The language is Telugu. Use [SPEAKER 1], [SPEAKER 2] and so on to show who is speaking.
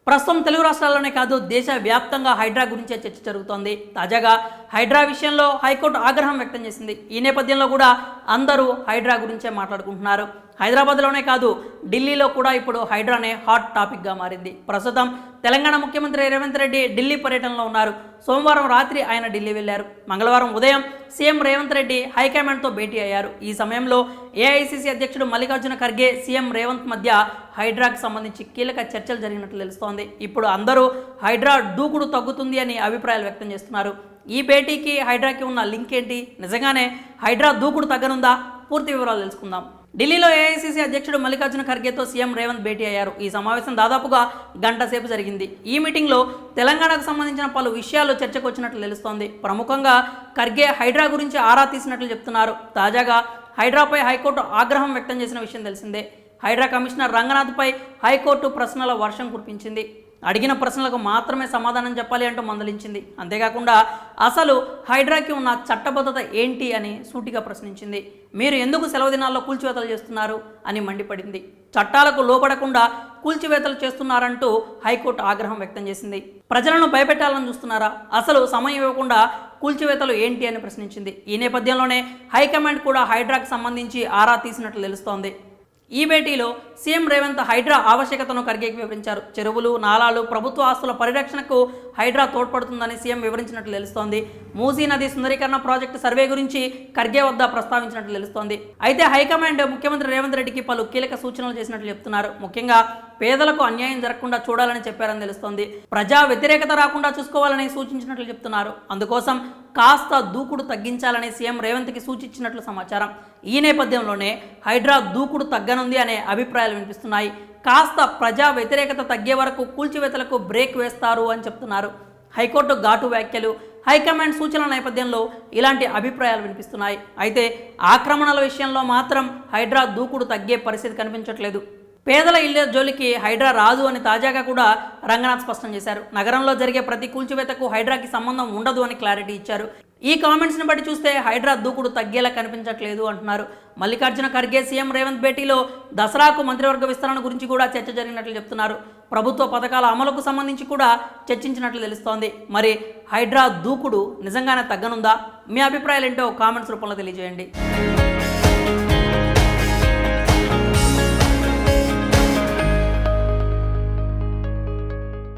[SPEAKER 1] ప్రస్తుతం తెలుగు రాష్ట్రాల్లోనే కాదు దేశవ్యాప్తంగా హైడ్రా గురించే చర్చ జరుగుతోంది. తాజాగా హైడ్రా విషయంలో హైకోర్టు ఆగ్రహం వ్యక్తం చేసింది. ఈ నేపథ్యంలో కూడా అందరూ హైడ్రా గురించే మాట్లాడుకుంటున్నారు. హైదరాబాద్లోనే కాదు ఢిల్లీలో కూడా ఇప్పుడు హైడ్రానే హాట్ టాపిక్గా మారింది. ప్రస్తుతం తెలంగాణ ముఖ్యమంత్రి రేవంత్ రెడ్డి ఢిల్లీ పర్యటనలో ఉన్నారు. సోమవారం రాత్రి ఆయన ఢిల్లీ వెళ్లారు. మంగళవారం ఉదయం సీఎం రేవంత్ రెడ్డి హైకమాండ్తో భేటీ అయ్యారు. ఈ సమయంలో ఏఐసీసీ అధ్యక్షుడు మల్లికార్జున ఖర్గే, సీఎం రేవంత్ మధ్య హైడ్రాకు సంబంధించి కీలక చర్చలు జరిగినట్లు తెలుస్తోంది. ఇప్పుడు అందరూ హైడ్రా దూకుడు తగ్గుతుంది అని అభిప్రాయాలు వ్యక్తం చేస్తున్నారు. ఈ భేటీకి హైడ్రాకి ఉన్న లింక్ ఏంటి? నిజంగానే హైడ్రా దూకుడు తగ్గనుందా? పూర్తి వివరాలు తెలుసుకుందాం. ఢిల్లీలో ఏఐసీసీ అధ్యక్షుడు మల్లికార్జున ఖర్గేతో సీఎం రేవంత్ భేటీ అయ్యారు. ఈ సమావేశం దాదాపుగా గంట సేపు జరిగింది. ఈ మీటింగ్లో తెలంగాణకు సంబంధించిన పలు విషయాలు చర్చకు వచ్చినట్లు తెలుస్తోంది. ప్రముఖంగా ఖర్గే హైడ్రా గురించి ఆరా తీసినట్లు చెప్తున్నారు. తాజాగా హైడ్రాపై హైకోర్టు ఆగ్రహం వ్యక్తం చేసిన విషయం తెలిసిందే. హైడ్రా కమిషనర్ రంగనాథ్పై హైకోర్టు ప్రశ్నల వర్షం కురిపించింది. అడిగిన ప్రశ్నలకు మాత్రమే సమాధానం చెప్పాలి అంటూ మందలించింది. అంతేకాకుండా అసలు హైడ్రాకి ఉన్న చట్టబద్ధత ఏంటి అని సూటిగా ప్రశ్నించింది. మీరు ఎందుకు సెలవు దినాల్లో కూల్చివేతలు చేస్తున్నారు అని మండిపడింది. చట్టాలకు లోపడకుండా కూల్చివేతలు చేస్తున్నారంటూ హైకోర్టు ఆగ్రహం వ్యక్తం చేసింది. ప్రజలను భయపెట్టాలని చూస్తున్నారా? అసలు సమయం ఇవ్వకుండా కూల్చివేతలు ఏంటి అని ప్రశ్నించింది. ఈ నేపథ్యంలోనే హైకమాండ్ కూడా హైడ్రాకు సంబంధించి ఆరా తీసినట్లు తెలుస్తోంది. ఈ భేటీలో సీఎం రేవంత్ హైడ్రా ఆవశ్యకతను ఖర్గేకి వివరించారు. చెరువులు, నాలాలు, ప్రభుత్వ ఆస్తుల పరిరక్షణకు హైడ్రా తోడ్పడుతుందని సీఎం వివరించినట్లు తెలుస్తోంది. మూసీ నది సుందరీకరణ ప్రాజెక్టు సర్వే గురించి ఖర్గే వద్ద ప్రస్తావించినట్లు తెలుస్తోంది. అయితే హైకమాండ్ ముఖ్యమంత్రి రేవంత్ రెడ్డికి పలు కీలక సూచనలు చేసినట్లు చెప్తున్నారు. ముఖ్యంగా పేదలకు అన్యాయం జరగకుండా చూడాలని చెప్పారని తెలుస్తోంది. ప్రజా వ్యతిరేకత రాకుండా చూసుకోవాలని సూచించినట్లు చెప్తున్నారు. అందుకోసం కాస్త దూకుడు తగ్గించాలని సీఎం రేవంత్కి సూచించినట్లు సమాచారం. ఈ నేపథ్యంలోనే హైడ్రా దూకుడు తగ్గనుంది అనే అభిప్రాయాలు వినిపిస్తున్నాయి. కాస్త ప్రజా వ్యతిరేకత తగ్గే వరకు కూల్చివేతలకు బ్రేక్ వేస్తారు అని చెప్తున్నారు. హైకోర్టు ఘాటు వ్యాఖ్యలు, హైకమాండ్ సూచనల నేపథ్యంలో ఇలాంటి అభిప్రాయాలు వినిపిస్తున్నాయి. అయితే ఆక్రమణల విషయంలో మాత్రం హైడ్రా దూకుడు తగ్గే పరిస్థితి కనిపించట్లేదు. పేదల ఇళ్ల జోలికి హైడ్రా రాదు అని తాజాగా కూడా రంగనాథ్ స్పష్టం చేశారు. నగరంలో జరిగే ప్రతి కూల్చివేతకు హైడ్రాకి సంబంధం ఉండదు అని క్లారిటీ ఇచ్చారు. ఈ కామెంట్స్ని బట్టి చూస్తే హైడ్రా దూకుడు తగ్గేలా కనిపించట్లేదు అంటున్నారు. మల్లికార్జున ఖర్గే సీఎం రేవంత్ భేటీలో దసరాకు మంత్రివర్గ విస్తరణ గురించి కూడా చర్చ జరిగినట్లు చెప్తున్నారు. ప్రభుత్వ పథకాల అమలుకు సంబంధించి కూడా చర్చించినట్లు తెలుస్తోంది. మరి హైడ్రా దూకుడు నిజంగానే తగ్గనుందా? మీ అభిప్రాయాలు ఏంటో కామెంట్స్ రూపంలో తెలియజేయండి.